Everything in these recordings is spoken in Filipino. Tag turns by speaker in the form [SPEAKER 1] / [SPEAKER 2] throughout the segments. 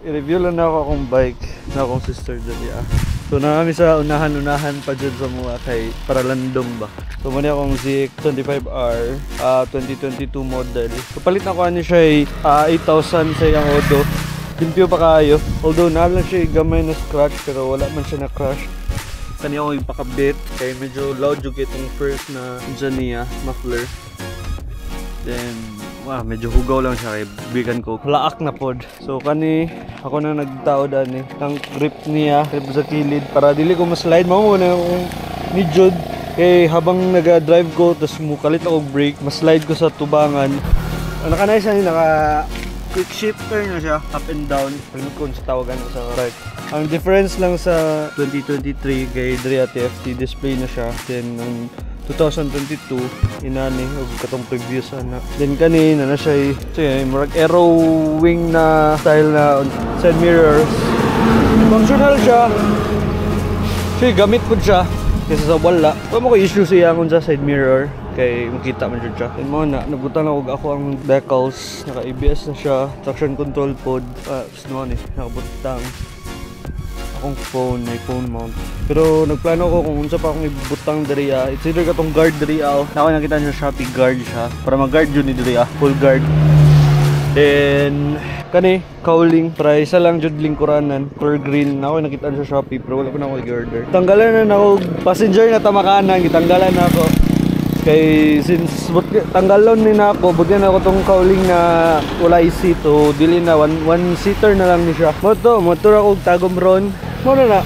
[SPEAKER 1] I-review lang na ako akong bike na akong sister dali So na kami sa unahan pa dyan sa mga kay para landong ba. So muna akong ZX25R 2022 model. So palit na ko ano siya 8,000 sa yung Odo. Limpyo pa kayo. Although nalang siya gamay na scratch pero wala man siya na crash. Kani ako yung pakabit kay medyo loud yung itong first na dyan niya muffler. Then medyo hugaw lang siya kay bigan ko. Laak na pod. So kani ako na nagtao dani ang grip niya, grip sa kilid para dili ko ma-slide mo na yung ni Jude kay habang naga-drive ko tapos mukalit ako brake, ma-slide ko sa tubangan. Ano kanay siya naka quick shifter na siya up and down. Kung sa tawagan ko sa right. Ang difference lang sa 2023 kay Drea TFT display na siya. Then ang 2022 inani og katong previous ana. Then kanina na siya murag arrow wing na style na side mirrors. Functional siya. Gamit ko siya kasi sa wala. Kung mo ko issue siya ngun sa side mirror kay makita man jud siya. Then mo na nabutan ako ang decals, naka ABS na siya, traction control pod. Sino ni nakabutang akong phone, may phone mount. Pero nagplano ko kung unsa pa akong ibutang diri it's either katong guard diri Ako nakita niyo Shopee guard siya para mag-guard yun ni diri full guard. Then kani cowling price lang jud lingkuranan color green. Ako nakita niyo sa Shopee pero wala ko na ako i-order. Tanggalan na ako passenger na tamakanan, gitanggalan na ako. Kay since tanggalon ni na ako, buti na ako tong cowling na wala seat to dili na one seater na lang ni siya. Motor ako tagom ron. Mo na.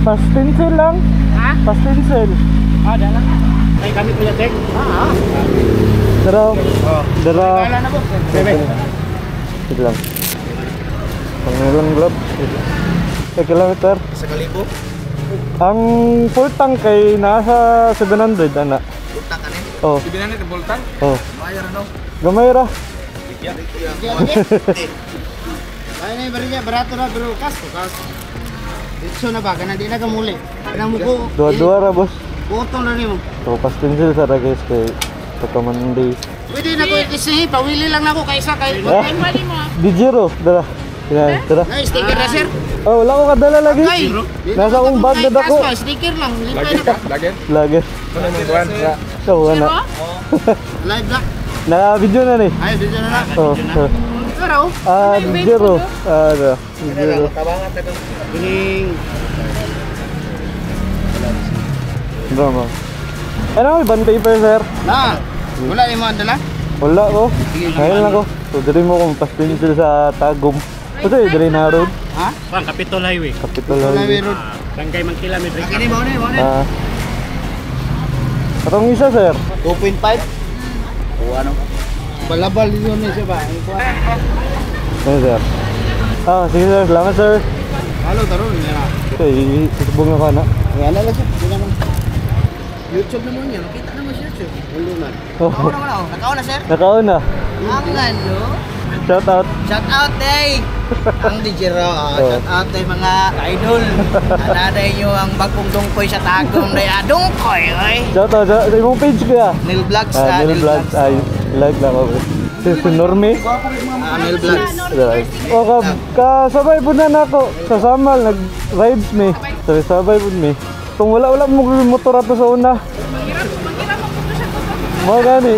[SPEAKER 1] Pastencil lang? Ha? Pastencil. Dala lang. Ay, kami kuya check. Dara. Dala na po. Sige lang. Pangalang glob. 1 kilometer. Sa kalibo? Ang full tank kay nasa 700 ana. Full tank ani? Oh. 700 full tank? Oh. Mayar ano? Gamay ra. Ay na bariya barato na pero kas. Ditso na ba? Kana di na kamuli. Kanang muko. Dua-dua ra boss. Botong na nimo. So pastencil sa guys kay Takamandi. Pwede na ko kasi pawili lang nako kay isa kay pwede mo. Di zero dala. Tara. Na sticker na sir. Oh, wala ko kadala lagi. Nasa akong bag na dako. Sticker lang. Lagi. Ano mo buwan sa? So wala. Live na. Na video na ni. Ay video na na. Oh. Zero. Zero. Zero. Tabangan ta kang bining. Drama. Ano may bond paper sir? Na. Wala ni mo andala? Wala ko. Ngayon lang ko. So diri mo kung pastencil sa Tagum. Ito yung diri na road. Ha? Pang Capitol Highway. Capitol Highway road. Tangkay man kilometer. Kini mo ni. Atong isa sir? 2.5. O ano? Balabal dito ni siya ba? Ano sir? Sige sir. Salamat sir. Halo taron niya. Okay, isubong na ka na. Yan na lang siya. YouTube naman yan. Kita naman siya YouTube. Ulo na. Nakaon na sir? Nakaon na. Ang ano? Shout out. Shout out day. Ang Dijero. Shout out day mga idol. Anaday nyo ang bagong dungkoy sa Tagum day. Dungkoy oy. Shout out sa imong page ko ya. Nil Vlogs. Nil Vlogs. Like na ko. Si Norme.
[SPEAKER 2] Amel Vlogs.
[SPEAKER 1] O kasabay po na nako. Sa Samal, nag-rides me. Sabay po me. Kung wala mo motor ato sa una. Mga gani.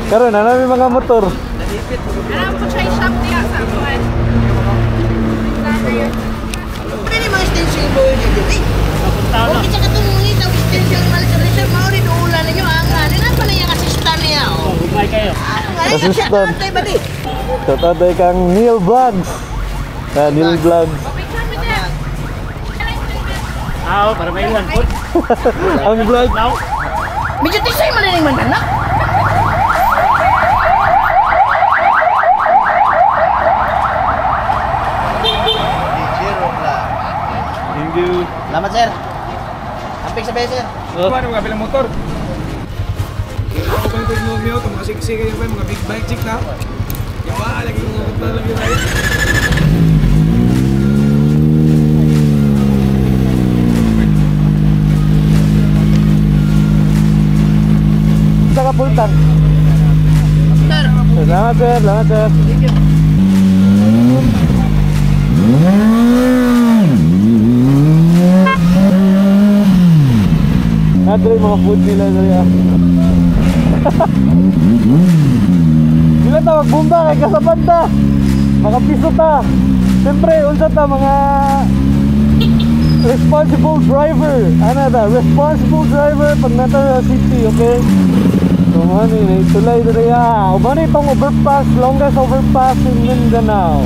[SPEAKER 1] Karon na namin mga motor.
[SPEAKER 3] Alam po siya yung shop niya sa kuhan.
[SPEAKER 2] Pwede mga extension ko yun dito. Huwag kita katunungin ang extension malikarisyon. Maulit ulan ninyo. Ang nga pala yung assistant niya.
[SPEAKER 4] Bumay kayo.
[SPEAKER 1] Assistant. Tatay kang Neil Vlogs. Neil Vlogs.
[SPEAKER 4] Para may iwan po.
[SPEAKER 1] Ang vlog.
[SPEAKER 2] Medyo tisay malining man na.
[SPEAKER 1] Thank you.
[SPEAKER 2] Salamat sir. Amping sabay sir.
[SPEAKER 5] Ano mga bilang motor? Ako pa yung movie ito, mga siksi kayo pa, mga big bike chick na. Yung lagi yung mga lagi tayo.
[SPEAKER 1] Saka full tank.
[SPEAKER 2] Sir.
[SPEAKER 1] Salamat sir, salamat sir. Nadali mga food nila dali ah. Sila tawag bumba kay kasabad ta. Makapiso ta. Siyempre, unsa ta mga responsible driver. Ano ta? Responsible driver pag nata sa city, okay? So, mani, naitulay dali ah. Mani itong overpass, longest overpass in Mindanao.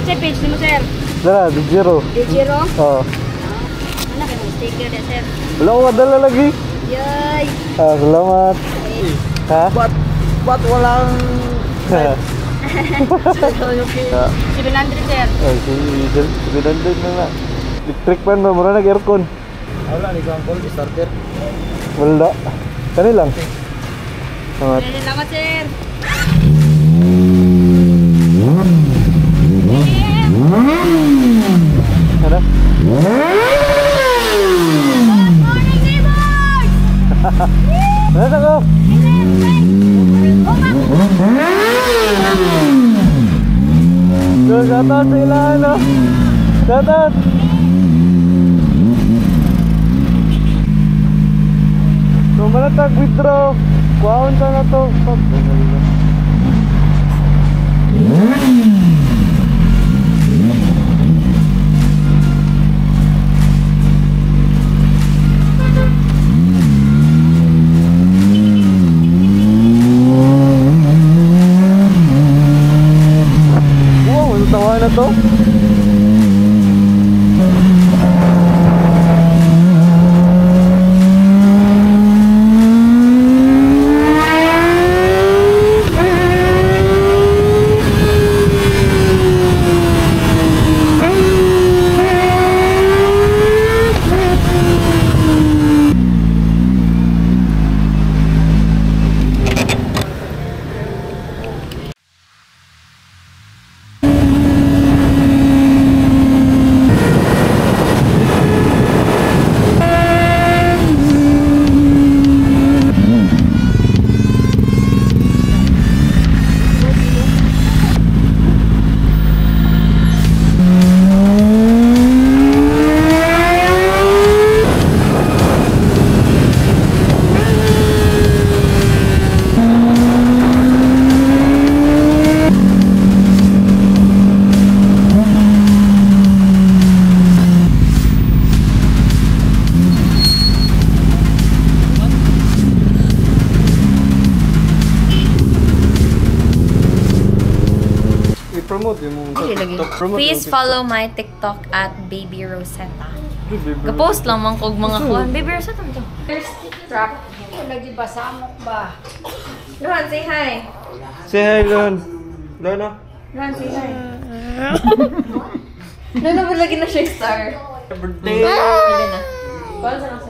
[SPEAKER 3] Sa page ni mo, sir.
[SPEAKER 1] Dara, di zero.
[SPEAKER 3] Zero?
[SPEAKER 1] Oo.
[SPEAKER 3] Ano ka ng sticker na, sir?
[SPEAKER 1] Wala ko madala lagi.
[SPEAKER 3] Yay!
[SPEAKER 1] Salamat. Ha?
[SPEAKER 2] Ba't walang...
[SPEAKER 1] Ha?
[SPEAKER 3] 700, sir.
[SPEAKER 1] Ay, si Diesel. Binandad na na. Electric pan ba? Mura nag-aircon.
[SPEAKER 2] Wala, ni Uncle, starter.
[SPEAKER 1] Wala. Kani lang. Salamat.
[SPEAKER 3] Salamat, sir.
[SPEAKER 1] Ano?
[SPEAKER 3] Morning, neighbors!
[SPEAKER 1] Nasa ko? So, shoutout sa ilan, ano? Shoutout! So, manatag withdraw. Kuhaon sa na to. Stop. Wow, ano tawa na to? I-promote yung TikTok.
[SPEAKER 6] Please follow my TikTok at Baby Rosetta. Gapost lang man kog mga kuhan. Baby Rosetta mo to. There's trap.
[SPEAKER 3] Nagdibasamok ba?
[SPEAKER 6] Luhan, say hi.
[SPEAKER 1] Say hi, Lon. Lon,
[SPEAKER 6] Luhan, say hi. Ano lagi na siya star?
[SPEAKER 1] Birthday!
[SPEAKER 6] Pwede na. Paano sa nasa?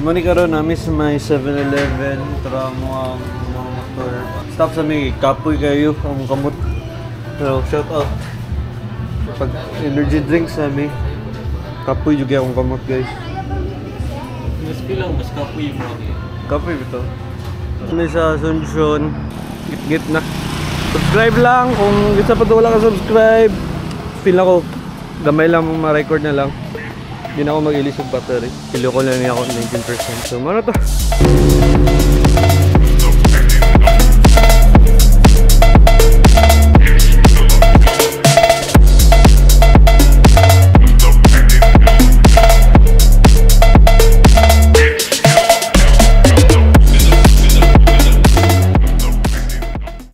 [SPEAKER 1] Mani karon namin sa may 7-Eleven, tara mo ang mga motor. Stop sa may kapoy kayo ang kamot. Pero shout out. Pag energy drinks sa may kapoy juga akong kamot guys.
[SPEAKER 4] Mas bilang, mas kapoy mo.
[SPEAKER 1] Kapoy ito. May sa Asuncion, git na. Subscribe lang kung gusto pa wala ka subscribe. Feel ako gamay lang ma-record na lang. Hindi na ako mag-ilis ng battery. Kilo ko lang niya ako 19%. So, ano to?